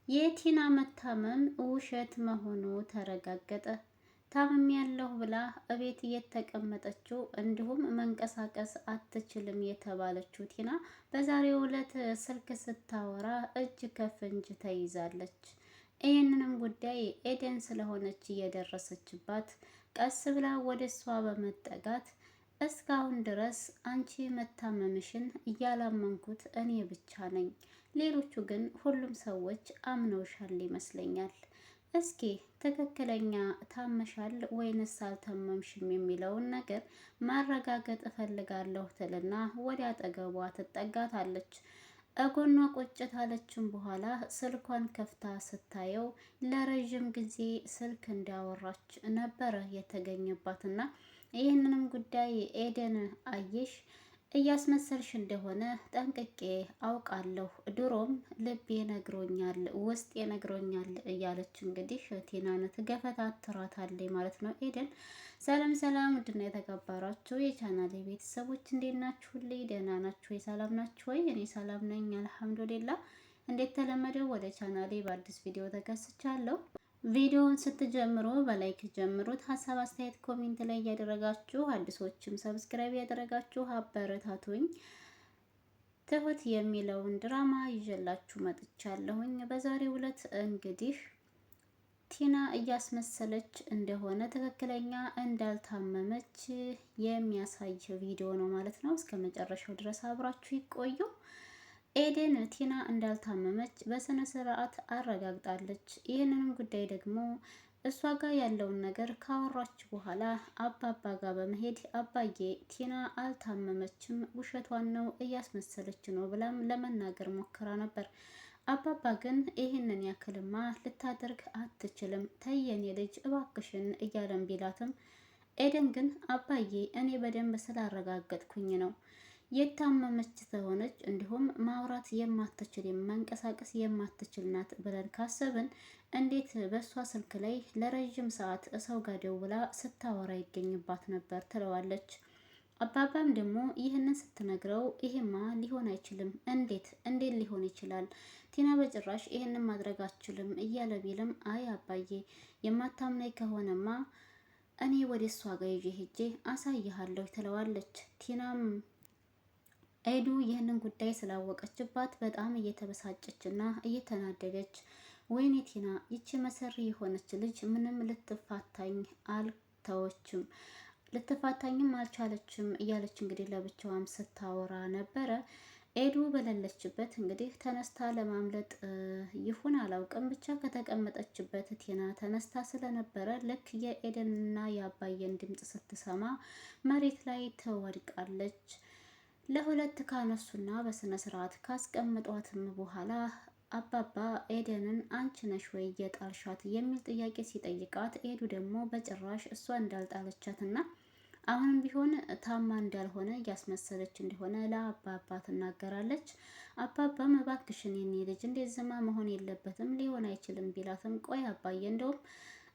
የቲና መታመም ውሸት መሆኑ ተረጋገጠ። ታምም ያለሁ ብላ እቤት የተቀመጠችው እንዲሁም መንቀሳቀስ አትችልም የተባለችው ቲና በዛሬው ዕለት ስልክ ስታወራ እጅ ከፍንጅ ተይዛለች። ይህንንም ጉዳይ ኤደን ስለሆነች እየደረሰችባት ቀስ ብላ ወደ እሷ በመጠጋት እስካሁን ድረስ አንቺ መታመምሽን እያላመንኩት እኔ ብቻ ነኝ፣ ሌሎቹ ግን ሁሉም ሰዎች አምነውሻል ይመስለኛል። እስኪ ትክክለኛ ታመሻል ወይንስ አልታመምሽም የሚለውን ነገር ማረጋገጥ እፈልጋለሁ ትልና ወደ አጠገቧ ትጠጋታለች። እጎኗ ቁጭት አለችም በኋላ ስልኳን ከፍታ ስታየው ለረዥም ጊዜ ስልክ እንዳወራች ነበረ የተገኘባትና ይህንንም ጉዳይ ኤደን አየሽ እያስመሰልሽ እንደሆነ ጠንቅቄ አውቃለሁ፣ ድሮም ልቤ ነግሮኛል፣ ውስጤ ነግሮኛል እያለች እንግዲህ ቲናን ትገፈታትራታለች ማለት ነው ኤደን። ሰላም ሰላም፣ ውድና የተከበራችሁ የቻናሌ ቤተሰቦች እንዴት ናችሁልኝ? ደህና ናችሁ ወይ? ሰላም ናችሁ ወይ? እኔ ሰላም ነኝ አልሐምዱሊላ። እንዴት ተለመደው ወደ ቻናሌ በአዲስ ቪዲዮ ተከስቻለሁ። ቪዲዮውን ስትጀምሩ በላይክ ጀምሩት። ሀሳብ አስተያየት ኮሜንት ላይ እያደረጋችሁ አዲሶችም ሰብስክራይብ ያደረጋችሁ አበረታቱኝ። ትሁት የሚለውን ድራማ ይዤላችሁ መጥቻለሁኝ። በዛሬው ዕለት እንግዲህ ቲና እያስመሰለች እንደሆነ ትክክለኛ እንዳልታመመች የሚያሳይ ቪዲዮ ነው ማለት ነው። እስከ መጨረሻው ድረስ አብራችሁ ይቆዩ። ኤደን ቲና እንዳልታመመች በስነ ስርዓት አረጋግጣለች። ይህንንም ጉዳይ ደግሞ እሷ ጋር ያለውን ነገር ካወራች በኋላ አባባ ጋር በመሄድ አባዬ ቲና አልታመመችም፣ ውሸቷን ነው፣ እያስመሰለች ነው ብላም ለመናገር ሞክራ ነበር። አባባ ግን ይህንን ያክልማ ልታደርግ አትችልም፣ ተየኔ ልጅ እባክሽን እያለም ቢላትም ኤደን ግን አባዬ እኔ በደንብ ስላረጋገጥኩኝ ነው የታመመች ተሆነች እንዲሁም ማውራት የማትችል መንቀሳቀስ የማትችል ናት ብለን ካሰብን እንዴት በእሷ ስልክ ላይ ለረዥም ሰዓት ሰው ጋር ደውላ ስታወራ ይገኝባት ነበር ትለዋለች። አባባም ደግሞ ይህንን ስትነግረው ይሄማ ሊሆን አይችልም፣ እንዴት ሊሆን ይችላል? ቲና በጭራሽ ይህንን ማድረግ አትችልም እያለ ቢልም አይ አባዬ የማታምናኝ ከሆነማ እኔ ወደ እሷ ጋር ይዤ ሄጄ አሳይሃለሁ ትለዋለች። ቲናም ኤዱ ይህንን ጉዳይ ስላወቀችባት በጣም እየተበሳጨች እና እየተናደደች ወይኔ ቲና ይቺ መሰሪ የሆነች ልጅ ምንም ልትፋታኝ አልተወችም፣ ልትፋታኝም አልቻለችም እያለች እንግዲህ ለብቻዋም ስታወራ ነበረ። ኤዱ በሌለችበት እንግዲህ ተነስታ ለማምለጥ ይሁን አላውቅም፣ ብቻ ከተቀመጠችበት ቲና ተነስታ ስለነበረ ልክ የኤደንና የአባየን ድምፅ ስትሰማ መሬት ላይ ትወድቃለች። ለሁለት ካነሱና በስነ ስርዓት ካስቀምጧትም በኋላ አባባ ኤደንን አንቺ ነሽ ወይ የጣልሻት የሚል ጥያቄ ሲጠይቃት ኤዱ ደግሞ በጭራሽ እሷ እንዳልጣለቻትና አሁንም ቢሆን ታማ እንዳልሆነ እያስመሰለች እንደሆነ ለአባባ ትናገራለች። አባባም እባክሽን የኔ ልጅ እንዴት ዝማ መሆን የለበትም ሊሆን አይችልም ቢላትም ቆይ አባዬ እንደውም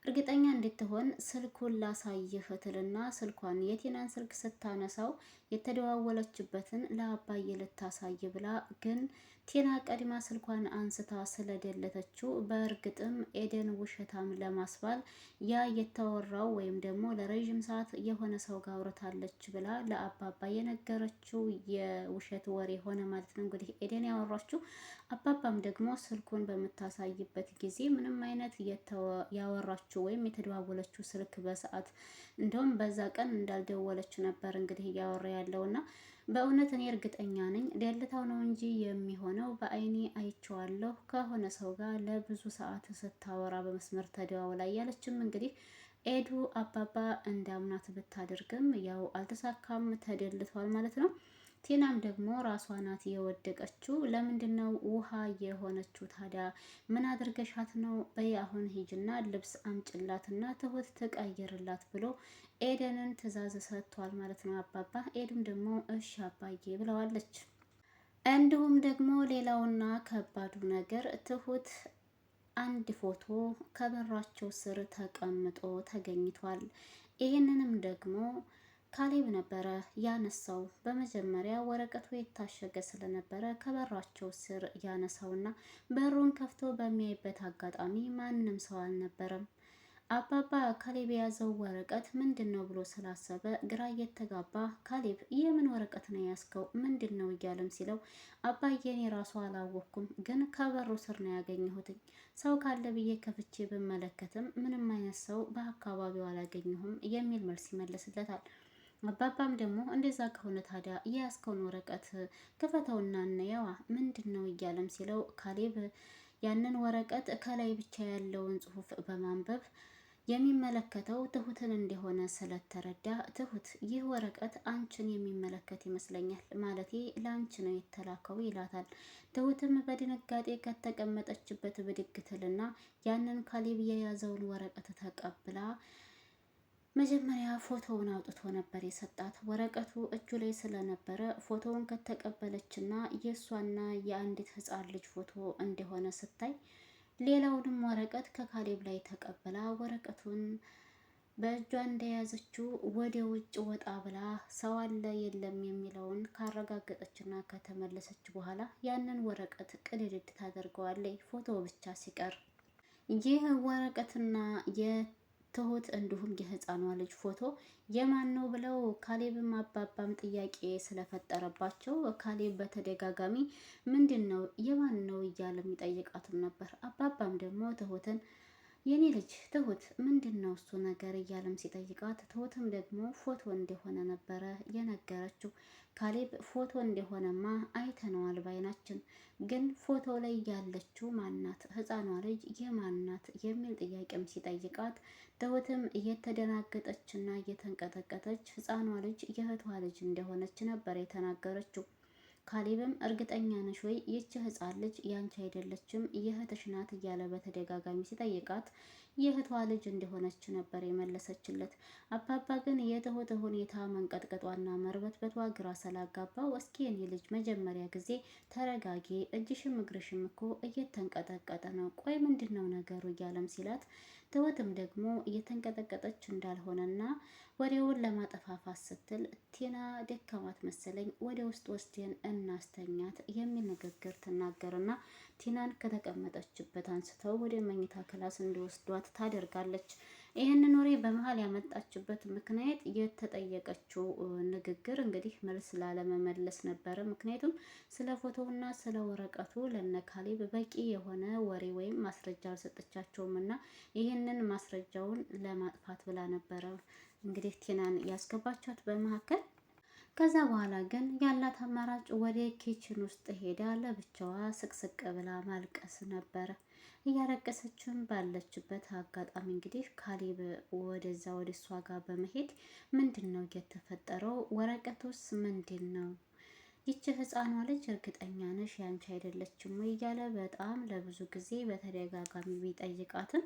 እርግጠኛ እንድትሆን ስልኩን ላሳይህ ትልና ስልኳን የቲናን ስልክ ስታነሳው የተደዋወለችበትን ለአባዬ ልታሳይ ብላ ግን ቲና ቀድማ ስልኳን አንስታ ስለደለተችው በእርግጥም ኤደን ውሸታም ለማስባል ያ የተወራው ወይም ደግሞ ለረዥም ሰዓት የሆነ ሰው ጋር አውርታለች ብላ ለአባባ የነገረችው የውሸት ወሬ ሆነ ማለት ነው። እንግዲህ ኤደን ያወራችው አባባም ደግሞ ስልኩን በምታሳይበት ጊዜ ምንም አይነት ያወራችው ወይም የተደዋወለችው ስልክ በሰዓት እንደውም በዛ ቀን እንዳልደወለች ነበር እንግዲህ እያወራ ያለውና በእውነት እኔ እርግጠኛ ነኝ ደልታው ነው እንጂ የሚሆነው በአይኔ አይቼዋለሁ ከሆነ ሰው ጋር ለብዙ ሰዓት ስታወራ በመስመር ተደዋውላ እያለችም እንግዲህ ኤዱ አባባ እንዳምናት ብታደርግም ያው አልተሳካም፣ ተደልቷል ማለት ነው። ቲናም ደግሞ ራሷ ናት የወደቀችው። ለምንድነው ውሃ የሆነችው ታዲያ? ምን አድርገሻት ነው? በይ አሁን ሂጅና ልብስ አምጭላትና ትሁት ትቀይርላት ብሎ ኤደንን ትዕዛዝ ሰጥቷል ማለት ነው አባባ። ኤድም ደግሞ እሺ አባዬ ብለዋለች። እንዲሁም ደግሞ ሌላውና ከባዱ ነገር ትሁት አንድ ፎቶ ከበራቸው ስር ተቀምጦ ተገኝቷል። ይህንንም ደግሞ ካሌብ ነበረ ያነሳው። በመጀመሪያ ወረቀቱ የታሸገ ስለነበረ ከበራቸው ስር ያነሳውና በሩን ከፍቶ በሚያይበት አጋጣሚ ማንም ሰው አልነበረም። አባባ ካሌብ የያዘው ወረቀት ምንድን ነው ብሎ ስላሰበ ግራ እየተጋባ ካሌብ የምን ወረቀት ነው ያዝከው? ምንድን ነው እያለም ሲለው አባዬን የራሱ አላወቅኩም፣ ግን ከበሩ ስር ነው ያገኘሁትኝ። ሰው ካለ ብዬ ከፍቼ ብመለከትም ምንም አይነት ሰው በአካባቢው አላገኘሁም የሚል መልስ ይመልስለታል። አባባም ደግሞ እንደዛ ከሆነ ታዲያ የያዝከውን ወረቀት ክፈተውና እንየዋ ምንድን ነው እያለም ሲለው ካሌብ ያንን ወረቀት ከላይ ብቻ ያለውን ጽሑፍ በማንበብ የሚመለከተው ትሁትን እንደሆነ ስለተረዳ ትሁት ይህ ወረቀት አንቺን የሚመለከት ይመስለኛል፣ ማለቴ ለአንቺ ነው የተላከው ይላታል። ትሁትም በድንጋጤ ከተቀመጠችበት ብድግ ትልና ያንን ካሌብ የያዘውን ወረቀት ተቀብላ መጀመሪያ ፎቶውን አውጥቶ ነበር የሰጣት። ወረቀቱ እጁ ላይ ስለነበረ ፎቶውን ከተቀበለችና የእሷና የአንዲት ሕፃን ልጅ ፎቶ እንደሆነ ስታይ ሌላውንም ወረቀት ከካሌብ ላይ ተቀብላ ወረቀቱን በእጇ እንደያዘችው ወደ ውጭ ወጣ ብላ ሰው አለ የለም የሚለውን ካረጋገጠችና ከተመለሰች በኋላ ያንን ወረቀት ቅድድድ ታደርገዋለች፣ ፎቶ ብቻ ሲቀር። ይህ ወረቀትና የትሁት እንዲሁም የህፃኗ ልጅ ፎቶ የማን ነው ብለው ካሌብም አባባም ጥያቄ ስለፈጠረባቸው ካሌብ በተደጋጋሚ ምንድን ነው የማን ነው እያለም ይጠይቃትም ነበር። አባባም ደግሞ ትሁትን የኔ ልጅ ትሁት ምንድን ነው እሱ ነገር እያለም ሲጠይቃት ትሁትም ደግሞ ፎቶ እንደሆነ ነበረ የነገረችው። ካሌብ ፎቶ እንደሆነማ አይተነዋል ባይናችን፣ ግን ፎቶ ላይ ያለችው ማናት? ህፃኗ ልጅ የማናት የሚል ጥያቄም ሲጠይቃት ትሁትም እየተደናገጠችና እየተንቀጠቀጠች ህፃኗ ልጅ የእህቷ ልጅ እንደሆነች ነበር የተናገረችው። ካሌብም እርግጠኛ ነሽ ወይ ይቺ ህፃን ልጅ ያንቺ አይደለችም የእህትሽ ናት እያለ በተደጋጋሚ ሲጠይቃት የእህቷ ልጅ እንደሆነች ነበር የመለሰችለት። አባባ ግን የትሁት ሁኔታ መንቀጥቀጧና መርበትበቷ ግራ ስላጋባው እስኪ የኔ ልጅ መጀመሪያ ጊዜ ተረጋጊ፣ እጅሽም እግርሽም እኮ እየተንቀጠቀጠ ነው፣ ቆይ ምንድን ነው ነገሩ እያለም ሲላት ትሁትም ደግሞ እየተንቀጠቀጠች እንዳልሆነና ወሬውን ለማጠፋፋት ስትል ቲና ደካማት መሰለኝ ወደ ውስጥ ወስደን እናስተኛት የሚል ንግግር ትናገርና ቲናን ከተቀመጠችበት አንስተው ወደ መኝታ ክላስ እንዲወስዷት ታደርጋለች። ይህንን ወሬ በመሀል ያመጣችበት ምክንያት የተጠየቀችው ንግግር እንግዲህ መልስ ላለመመለስ ነበረ። ምክንያቱም ስለ ፎቶውና ስለ ወረቀቱ ለነ ካሌብ በቂ የሆነ ወሬ ወይም ማስረጃ አልሰጠቻቸውም እና ይህንን ማስረጃውን ለማጥፋት ብላ ነበረ እንግዲህ ቲናን ያስገባቻት በመካከል። ከዛ በኋላ ግን ያላት አማራጭ ወደ ኪችን ውስጥ ሄዳ ለብቻዋ ስቅስቅ ብላ ማልቀስ ነበረ። እያለቀሰችም ባለችበት አጋጣሚ እንግዲህ ካሌብ ወደዛ ወደ እሷ ጋር በመሄድ ምንድን ነው የተፈጠረው? ወረቀቱስ ምንድን ነው? ይቺ ህፃኗ ልጅ እርግጠኛ ነሽ ያንቺ አይደለችም ወይ እያለ በጣም ለብዙ ጊዜ በተደጋጋሚ ቢጠይቃትም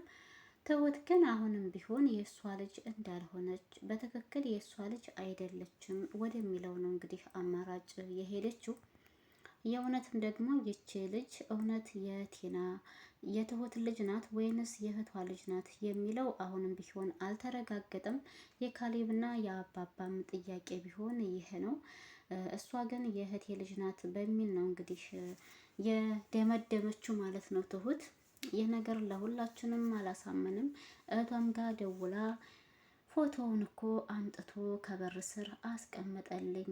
ትሁት ግን አሁንም ቢሆን የእሷ ልጅ እንዳልሆነች በትክክል የእሷ ልጅ አይደለችም ወደሚለው ነው እንግዲህ አማራጭ የሄደችው። የእውነትም ደግሞ ይቺ ልጅ እውነት የቲና የትሁት ልጅ ናት ወይንስ የእህቷ ልጅ ናት የሚለው አሁንም ቢሆን አልተረጋገጠም። የካሌብና የአባባም ጥያቄ ቢሆን ይህ ነው። እሷ ግን የእህቴ ልጅ ናት በሚል ነው እንግዲህ የደመደመችው ማለት ነው ትሁት። ይህ ነገር ለሁላችንም አላሳመንም። እህቷም ጋር ደውላ ፎቶውን እኮ አምጥቶ ከበር ስር አስቀመጠልኝ፣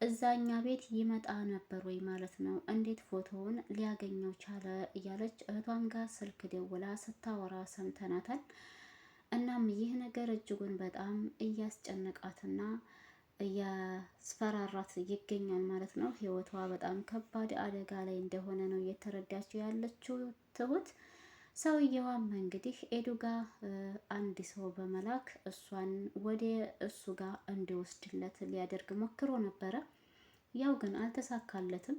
እዛኛ ቤት ይመጣ ነበር ወይ ማለት ነው፣ እንዴት ፎቶውን ሊያገኘው ቻለ እያለች እህቷም ጋር ስልክ ደውላ ስታወራ ሰምተናታል። እናም ይህ ነገር እጅጉን በጣም እያስጨነቃትና እያስፈራራት ይገኛል ማለት ነው። ህይወቷ በጣም ከባድ አደጋ ላይ እንደሆነ ነው እየተረዳችው ያለችው ትሁት። ሰውየዋም እንግዲህ ኤዱ ጋር አንድ ሰው በመላክ እሷን ወደ እሱ ጋር እንዲወስድለት ሊያደርግ ሞክሮ ነበረ። ያው ግን አልተሳካለትም።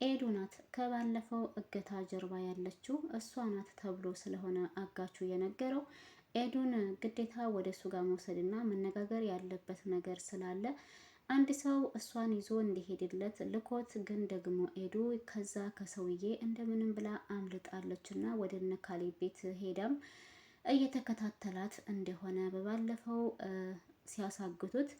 ኤዱ ናት ከባለፈው እገታ ጀርባ ያለችው እሷ ናት ተብሎ ስለሆነ አጋቹ የነገረው ኤዱን ግዴታ ወደ እሱ ጋር መውሰድና መነጋገር ያለበት ነገር ስላለ አንድ ሰው እሷን ይዞ እንዲሄድለት ልኮት፣ ግን ደግሞ ኤዱ ከዛ ከሰውዬ እንደምንም ብላ አምልጣለች እና ወደ እነ ካሌብ ቤት ሄዳም እየተከታተላት እንደሆነ በባለፈው ሲያሳግቱት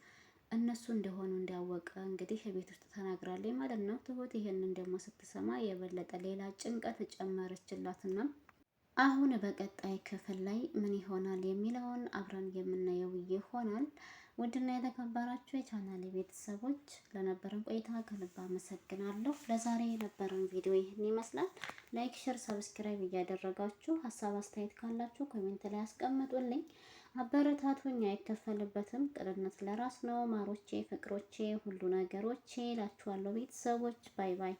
እነሱ እንደሆኑ እንዲያወቀ እንግዲህ ቤት ውስጥ ተናግራለች ማለት ነው። ትሁት ይሄንን ደግሞ ስትሰማ የበለጠ ሌላ ጭንቀት ጨመረችላትና አሁን በቀጣይ ክፍል ላይ ምን ይሆናል የሚለውን አብረን የምናየው ይሆናል። ውድና የተከበራችሁ የቻናሌ ቤተሰቦች ለነበረን ቆይታ ከልብ አመሰግናለሁ። ለዛሬ የነበረን ቪዲዮ ይህን ይመስላል። ላይክ፣ ሸር፣ ሰብስክራይብ እያደረጋችሁ ሀሳብ አስተያየት ካላችሁ ኮሜንት ላይ አስቀምጡልኝ። አበረታቱኝ፣ አይከፈልበትም። ቅንነት ለራስ ነው። ማሮቼ፣ ፍቅሮቼ፣ ሁሉ ነገሮቼ እላችኋለሁ ቤተሰቦች። ባይ ባይ።